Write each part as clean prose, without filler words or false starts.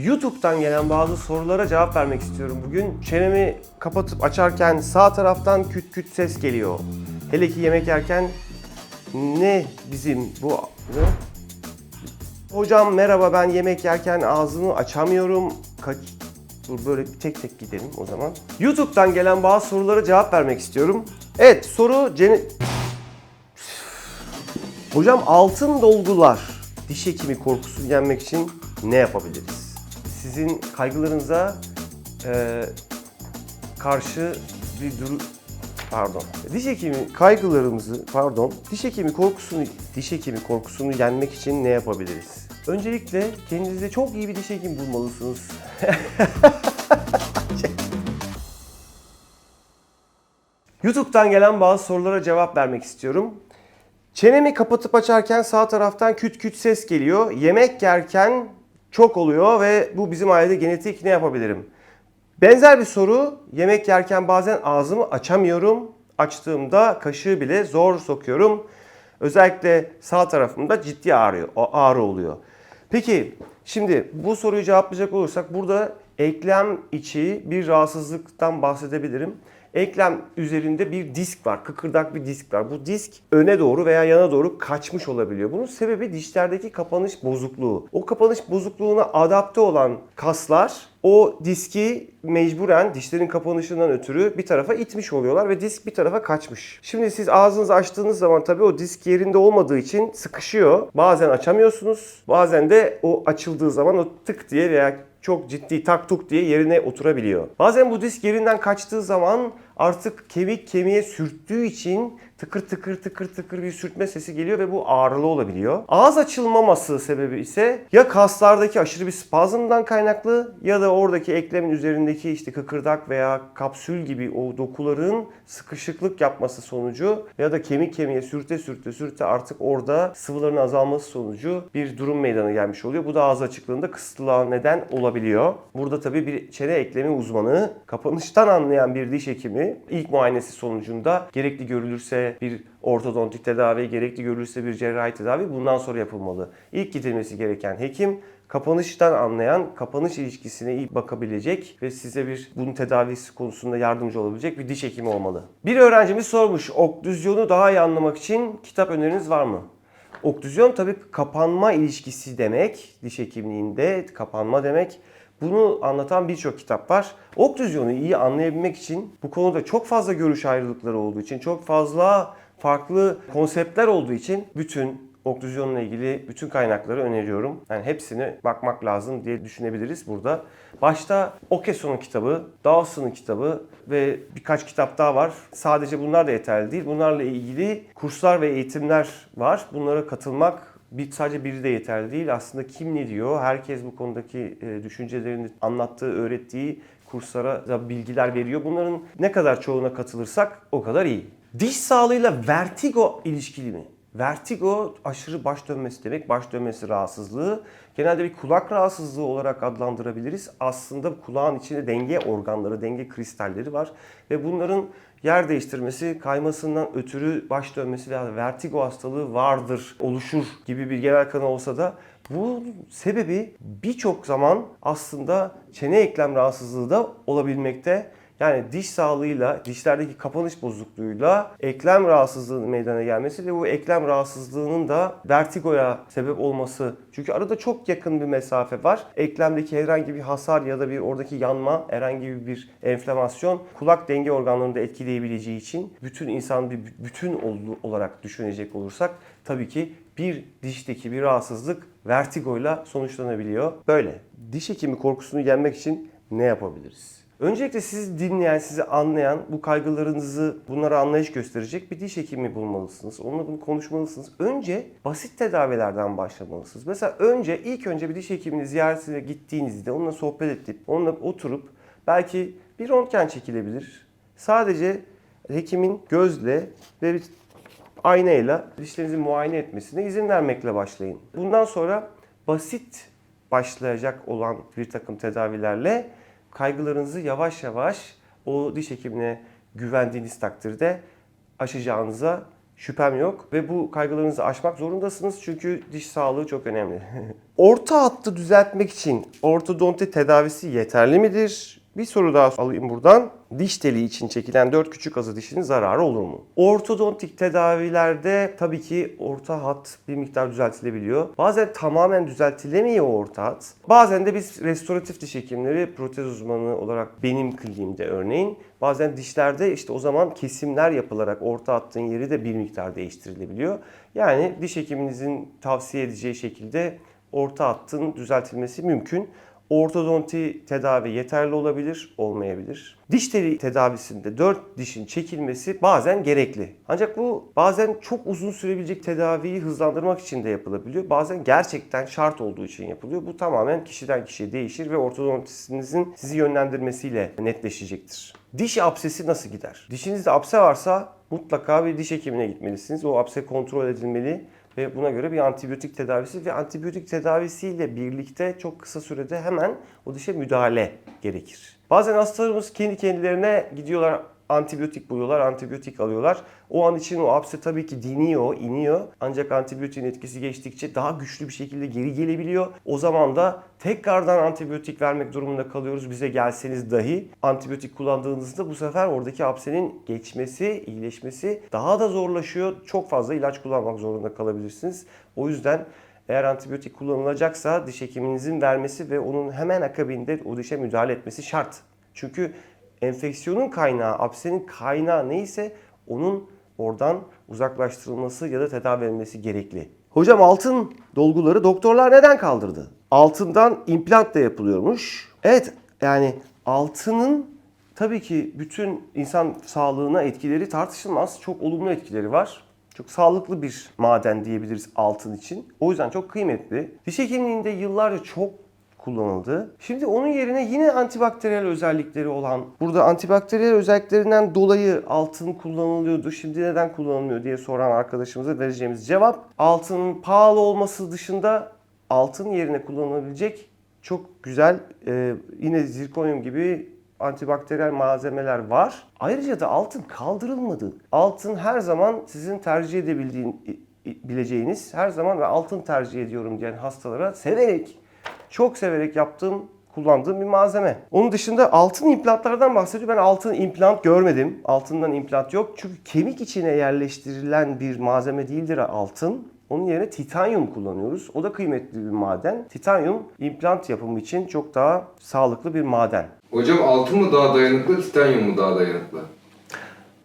YouTube'dan gelen bazı sorulara cevap vermek istiyorum bugün. Çenemi kapatıp açarken sağ taraftan küt küt ses geliyor. Hele ki yemek yerken ne bizim bu... Ne? Hocam merhaba, ben yemek yerken ağzımı açamıyorum. Dur, böyle tek tek gidelim o zaman. YouTube'dan gelen bazı sorulara cevap vermek istiyorum. Evet, soru... Hocam, altın dolgular diş hekimi korkusunu yenmek için ne yapabiliriz? Sizin kaygılarınıza karşı bir diş hekimi kaygılarımızı, diş hekimi korkusunu yenmek için ne yapabiliriz? Öncelikle kendinize çok iyi bir diş hekimi bulmalısınız. YouTube'dan gelen bazı sorulara cevap vermek istiyorum. Çenemi kapatıp açarken sağ taraftan küt küt ses geliyor. Yemek yerken çok oluyor ve bu bizim ailede genetik, ne yapabilirim? Benzer bir soru. Yemek yerken bazen ağzımı açamıyorum. Açtığımda kaşığı bile zor sokuyorum. Özellikle sağ tarafımda ciddi ağrı oluyor. Peki şimdi bu soruyu cevaplayacak olursak burada eklem içi bir rahatsızlıktan bahsedebilirim. Eklem üzerinde bir disk var, kıkırdak bir disk var. Bu disk öne doğru veya yana doğru kaçmış olabiliyor. Bunun sebebi dişlerdeki kapanış bozukluğu. O kapanış bozukluğuna adapte olan kaslar o diski mecburen dişlerin kapanışından ötürü bir tarafa itmiş oluyorlar ve disk bir tarafa kaçmış. Şimdi siz ağzınızı açtığınız zaman tabii o disk yerinde olmadığı için sıkışıyor. Bazen açamıyorsunuz, bazen de o açıldığı zaman o tık diye veya çok ciddi tak tuk diye yerine oturabiliyor. Bazen bu disk yerinden kaçtığı zaman artık kemik kemiğe sürttüğü için tıkır tıkır tıkır tıkır bir sürtme sesi geliyor ve bu ağrılı olabiliyor. Ağız açılmaması sebebi ise ya kaslardaki aşırı bir spazmdan kaynaklı ya da oradaki eklemin üzerindeki işte kıkırdak veya kapsül gibi o dokuların sıkışıklık yapması sonucu ya da kemik kemiğe sürte artık orada sıvıların azalması sonucu bir durum meydana gelmiş oluyor. Bu da ağız açıklığında kısıtlığa neden olabiliyor. Burada tabii bir çene eklemi uzmanı, kapanıştan anlayan bir diş hekimi ilk muayenesi sonucunda gerekli görülürse bir ortodontik tedavi, gerekli görülürse bir cerrahi tedavi bundan sonra yapılmalı. İlk gidilmesi gereken hekim kapanıştan anlayan, kapanış ilişkisine iyi bakabilecek ve size bunun tedavisi konusunda yardımcı olabilecek bir diş hekimi olmalı. Bir öğrencimiz sormuş, oklüzyonu daha iyi anlamak için kitap öneriniz var mı? Oklüzyon tabii kapanma ilişkisi demek, diş hekimliğinde kapanma demek. Bunu anlatan birçok kitap var. Oklüzyonu iyi anlayabilmek için, bu konuda çok fazla görüş ayrılıkları olduğu için, çok fazla farklı konseptler olduğu için oklüzyonla ilgili bütün kaynakları öneriyorum. Yani hepsine bakmak lazım diye düşünebiliriz burada. Başta Okeson'un kitabı, Dawson'un kitabı ve birkaç kitap daha var. Sadece bunlar da yeterli değil. Bunlarla ilgili kurslar ve eğitimler var. Bunlara katılmak sadece biri de yeterli değil. Aslında kim ne diyor? Herkes bu konudaki düşüncelerini anlattığı, öğrettiği kurslara da bilgiler veriyor. Bunların ne kadar çoğuna katılırsak o kadar iyi. Diş sağlığıyla vertigo ilişkili mi? Vertigo aşırı baş dönmesi demek. Baş dönmesi rahatsızlığı. Genelde bir kulak rahatsızlığı olarak adlandırabiliriz. Aslında kulağın içinde denge organları, denge kristalleri var. Ve bunların yer değiştirmesi, kaymasından ötürü baş dönmesi veya vertigo hastalığı oluşur gibi bir genel kanı olsa da bu sebebi birçok zaman aslında çene eklem rahatsızlığı da olabilmekte. Yani diş sağlığıyla, dişlerdeki kapanış bozukluğuyla eklem rahatsızlığının meydana gelmesi ve bu eklem rahatsızlığının da vertigoya sebep olması. Çünkü arada çok yakın bir mesafe var. Eklemdeki herhangi bir hasar ya da oradaki yanma, herhangi bir enflamasyon kulak denge organlarını da etkileyebileceği için bütün insan bir bütün olarak düşünecek olursak tabii ki bir dişteki bir rahatsızlık vertigoyla sonuçlanabiliyor. Böyle. Diş hekimi korkusunu yenmek için ne yapabiliriz? Öncelikle sizi dinleyen, sizi anlayan, bu kaygılarınızı, bunlara anlayış gösterecek bir diş hekimi bulmalısınız. Onunla bunu konuşmalısınız. Önce basit tedavilerden başlamalısınız. Mesela ilk önce bir diş hekimini ziyaretine gittiğinizde onunla sohbet edip, onunla oturup belki bir röntgen çekilebilir. Sadece hekimin gözle ve bir aynayla dişlerinizi muayene etmesine izin vermekle başlayın. Bundan sonra basit başlayacak olan bir takım tedavilerle kaygılarınızı yavaş yavaş o diş hekimine güvendiğiniz takdirde aşacağınıza şüphem yok. Ve bu kaygılarınızı aşmak zorundasınız çünkü diş sağlığı çok önemli. Orta hattı düzeltmek için ortodonti tedavisi yeterli midir? Bir soru daha alayım buradan. Diş teli için çekilen 4 küçük azı dişinin zararı olur mu? Ortodontik tedavilerde tabii ki orta hat bir miktar düzeltilebiliyor. Bazen tamamen düzeltilemiyor orta hat. Bazen de biz restoratif diş hekimleri, protez uzmanı olarak benim kliniğimde örneğin bazen dişlerde işte o zaman kesimler yapılarak orta hattın yeri de bir miktar değiştirilebiliyor. Yani diş hekiminizin tavsiye edeceği şekilde orta hattın düzeltilmesi mümkün. Ortodonti tedavi yeterli olabilir, olmayabilir. Diş teli tedavisinde 4 dişin çekilmesi bazen gerekli. Ancak bu bazen çok uzun sürebilecek tedaviyi hızlandırmak için de yapılabiliyor. Bazen gerçekten şart olduğu için yapılıyor. Bu tamamen kişiden kişiye değişir ve ortodontistinizin sizi yönlendirmesiyle netleşecektir. Diş apsesi nasıl gider? Dişinizde apse varsa mutlaka bir diş hekimine gitmelisiniz. O apse kontrol edilmeli. Ve buna göre bir antibiyotik tedavisi ve antibiyotik tedavisiyle birlikte çok kısa sürede hemen o dişe müdahale gerekir. Bazen hastalarımız kendi kendilerine gidiyorlar, antibiyotik buluyorlar, antibiyotik alıyorlar. O an için o apse tabii ki diniyor, iniyor. Ancak antibiyotiğin etkisi geçtikçe daha güçlü bir şekilde geri gelebiliyor. O zaman da tekrardan antibiyotik vermek durumunda kalıyoruz. Bize gelseniz dahi antibiyotik kullandığınızda bu sefer oradaki apsenin geçmesi, iyileşmesi daha da zorlaşıyor. Çok fazla ilaç kullanmak zorunda kalabilirsiniz. O yüzden eğer antibiyotik kullanılacaksa diş hekiminizin vermesi ve onun hemen akabinde o dişe müdahale etmesi şart. Çünkü enfeksiyonun kaynağı, apsenin kaynağı neyse onun oradan uzaklaştırılması ya da tedavi edilmesi gerekli. Hocam altın dolguları doktorlar neden kaldırdı? Altından implant da yapılıyormuş. Evet, yani altının tabii ki bütün insan sağlığına etkileri tartışılmaz. Çok olumlu etkileri var. Çok sağlıklı bir maden diyebiliriz altın için. O yüzden çok kıymetli. Diş hekimliğinde yıllarca çok kullanıldı. Şimdi onun yerine yine antibakteriyel özellikleri olan, burada antibakteriyel özelliklerinden dolayı altın kullanılıyordu. Şimdi neden kullanılmıyor diye soran arkadaşımıza vereceğimiz cevap, altının pahalı olması dışında altın yerine kullanılabilecek çok güzel yine zirkonyum gibi antibakteriyel malzemeler var. Ayrıca da altın kaldırılmadı. Altın her zaman sizin tercih edebileceğiniz, her zaman ve altın tercih ediyorum diyen hastalara çok severek kullandığım bir malzeme. Onun dışında altın implantlardan bahsediyor. Ben altın implant görmedim. Altından implant yok. Çünkü kemik içine yerleştirilen bir malzeme değildir altın. Onun yerine titanyum kullanıyoruz. O da kıymetli bir maden. Titanyum implant yapımı için çok daha sağlıklı bir maden. Hocam altın mı daha dayanıklı, titanyum mu daha dayanıklı?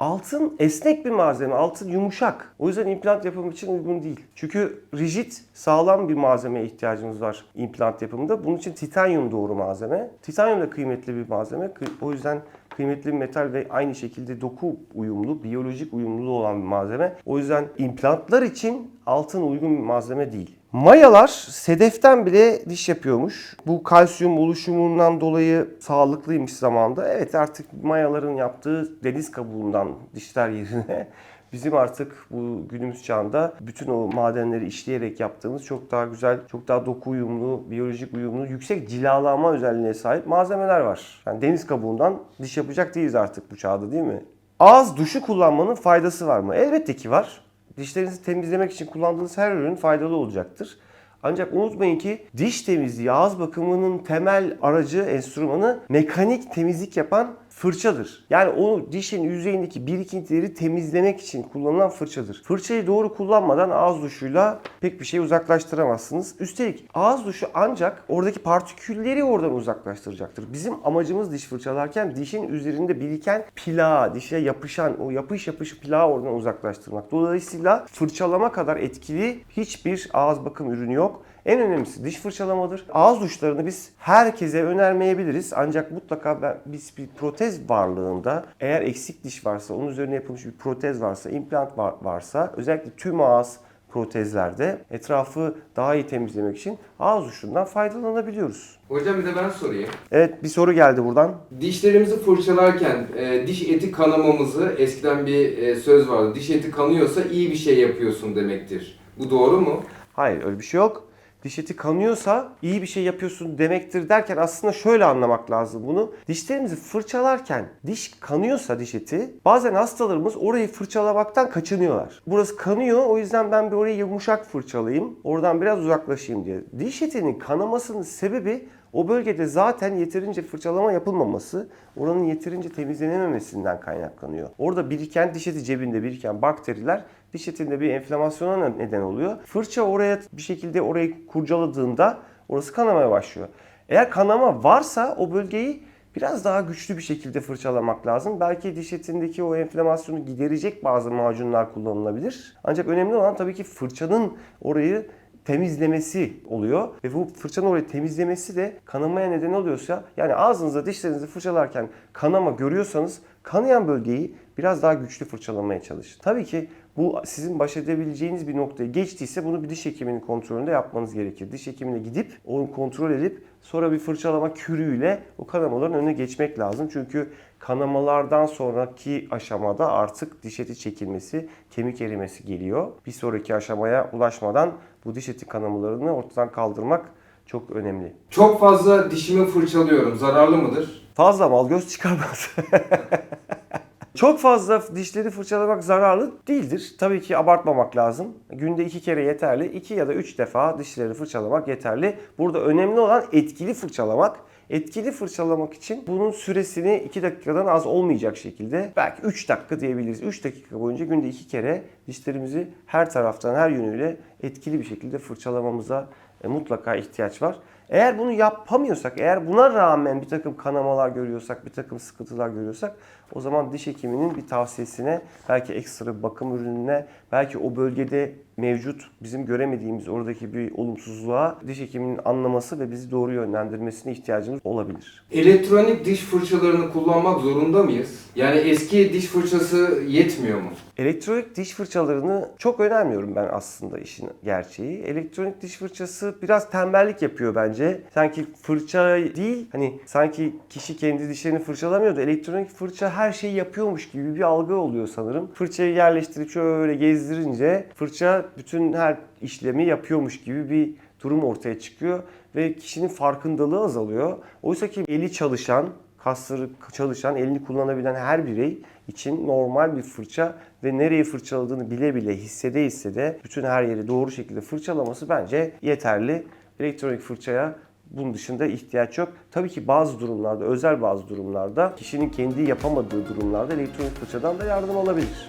Altın esnek bir malzeme, altın yumuşak. O yüzden implant yapımı için uygun değil. Çünkü rigid, sağlam bir malzemeye ihtiyacımız var implant yapımında. Bunun için titanyum doğru malzeme. Titanyum da kıymetli bir malzeme. O yüzden kıymetli bir metal ve aynı şekilde doku uyumlu, biyolojik uyumluluğu olan bir malzeme. O yüzden implantlar için altın uygun bir malzeme değil. Mayalar sedeften bile diş yapıyormuş. Bu kalsiyum oluşumundan dolayı sağlıklıymış zamanında. Evet, artık mayaların yaptığı deniz kabuğundan dişler yerine bizim artık bu günümüz çağında bütün o madenleri işleyerek yaptığımız çok daha güzel, çok daha doku uyumlu, biyolojik uyumlu, yüksek cilalama özelliğine sahip malzemeler var. Yani deniz kabuğundan diş yapacak değiliz artık bu çağda, değil mi? Ağız duşu kullanmanın faydası var mı? Elbette ki var. Dişlerinizi temizlemek için kullandığınız her ürün faydalı olacaktır. Ancak unutmayın ki diş temizliği, ağız bakımının temel aracı, enstrümanı mekanik temizlik yapan fırçadır. Yani o dişin yüzeyindeki birikintileri temizlemek için kullanılan fırçadır. Fırçayı doğru kullanmadan ağız duşuyla pek bir şey uzaklaştıramazsınız. Üstelik ağız duşu ancak oradaki partikülleri oradan uzaklaştıracaktır. Bizim amacımız diş fırçalarken dişin üzerinde biriken plağı, dişe yapışan o yapış plağı oradan uzaklaştırmak. Dolayısıyla fırçalama kadar etkili hiçbir ağız bakım ürünü yok. En önemlisi diş fırçalamadır. Ağız duşlarını biz herkese önermeyebiliriz. Ancak mutlaka biz bir protez varlığında, eğer eksik diş varsa, onun üzerine yapılmış bir protez varsa, implant varsa, özellikle tüm ağız protezlerde etrafı daha iyi temizlemek için ağız duşundan faydalanabiliyoruz. Hocam bir de ben sorayım. Evet, bir soru geldi buradan. Dişlerimizi fırçalarken diş eti kanamamızı, eskiden bir söz vardı. Diş eti kanıyorsa iyi bir şey yapıyorsun demektir. Bu doğru mu? Hayır, öyle bir şey yok. diş eti kanıyorsa iyi bir şey yapıyorsun demektir derken aslında şöyle anlamak lazım bunu. Dişlerimizi fırçalarken diş kanıyorsa diş eti, bazen hastalarımız orayı fırçalamaktan kaçınıyorlar. Burası kanıyor, o yüzden ben bir orayı yumuşak fırçalayayım, oradan biraz uzaklaşayım diye. Diş etinin kanamasının sebebi o bölgede zaten yeterince fırçalama yapılmaması, oranın yeterince temizlenememesinden kaynaklanıyor. Orada biriken, diş eti cebinde biriken bakteriler diş etinde bir enflamasyona neden oluyor. Fırça oraya bir şekilde orayı kurcaladığında orası kanamaya başlıyor. Eğer kanama varsa o bölgeyi biraz daha güçlü bir şekilde fırçalamak lazım. Belki diş etindeki o enflamasyonu giderecek bazı macunlar kullanılabilir. Ancak önemli olan tabii ki fırçanın orayı temizlemesi oluyor. Ve bu fırçanın orayı temizlemesi de kanamaya neden oluyorsa, yani ağzınıza dişlerinizi fırçalarken kanama görüyorsanız kanayan bölgeyi biraz daha güçlü fırçalamaya çalışın. Tabii ki bu sizin baş edebileceğiniz bir noktaya geçtiyse bunu bir diş hekiminin kontrolünde yapmanız gerekir. Diş hekimine gidip onu kontrol edip sonra bir fırçalama kürüyle o kanamaların önüne geçmek lazım. Çünkü kanamalardan sonraki aşamada artık diş eti çekilmesi, kemik erimesi geliyor. Bir sonraki aşamaya ulaşmadan bu diş eti kanamalarını ortadan kaldırmak çok önemli. Çok fazla dişimi fırçalıyorum. Zararlı mıdır? Fazla mal göz çıkarmaz. Çok fazla dişleri fırçalamak zararlı değildir. Tabii ki abartmamak lazım. Günde 2 kere yeterli. 2 ya da 3 defa dişleri fırçalamak yeterli. Burada önemli olan etkili fırçalamak. Etkili fırçalamak için bunun süresini 2 dakikadan az olmayacak şekilde, belki 3 dakika diyebiliriz. 3 dakika boyunca günde 2 kere dişlerimizi her taraftan, her yönüyle etkili bir şekilde fırçalamamıza mutlaka ihtiyaç var. Eğer bunu yapamıyorsak, eğer buna rağmen bir takım kanamalar görüyorsak, bir takım sıkıntılar görüyorsak, o zaman diş hekiminin bir tavsiyesine, belki ekstra bir bakım ürününe, belki o bölgede mevcut bizim göremediğimiz oradaki bir olumsuzluğa diş hekiminin anlaması ve bizi doğru yönlendirmesine ihtiyacımız olabilir. Elektronik diş fırçalarını kullanmak zorunda mıyız? Yani eski diş fırçası yetmiyor mu? Elektronik diş fırçalarını çok önermiyorum ben aslında, işin gerçeği. Elektronik diş fırçası biraz tembellik yapıyor bence. Sanki fırça değil, hani sanki kişi kendi dişlerini fırçalamıyor da elektronik fırça her şeyi yapıyormuş gibi bir algı oluyor sanırım. Fırçayı yerleştirip şöyle gezdirince fırça bütün her işlemi yapıyormuş gibi bir durum ortaya çıkıyor ve kişinin farkındalığı azalıyor. Oysa ki eli çalışan, kasları çalışan, elini kullanabilen her birey için normal bir fırça ve nereyi fırçaladığını bile bile, hissede hissede bütün her yeri doğru şekilde fırçalaması bence yeterli. Elektronik fırçaya bunun dışında ihtiyaç yok. Tabii ki bazı durumlarda, özel bazı durumlarda, kişinin kendi yapamadığı durumlarda elektronik fırçadan da yardım alabilir.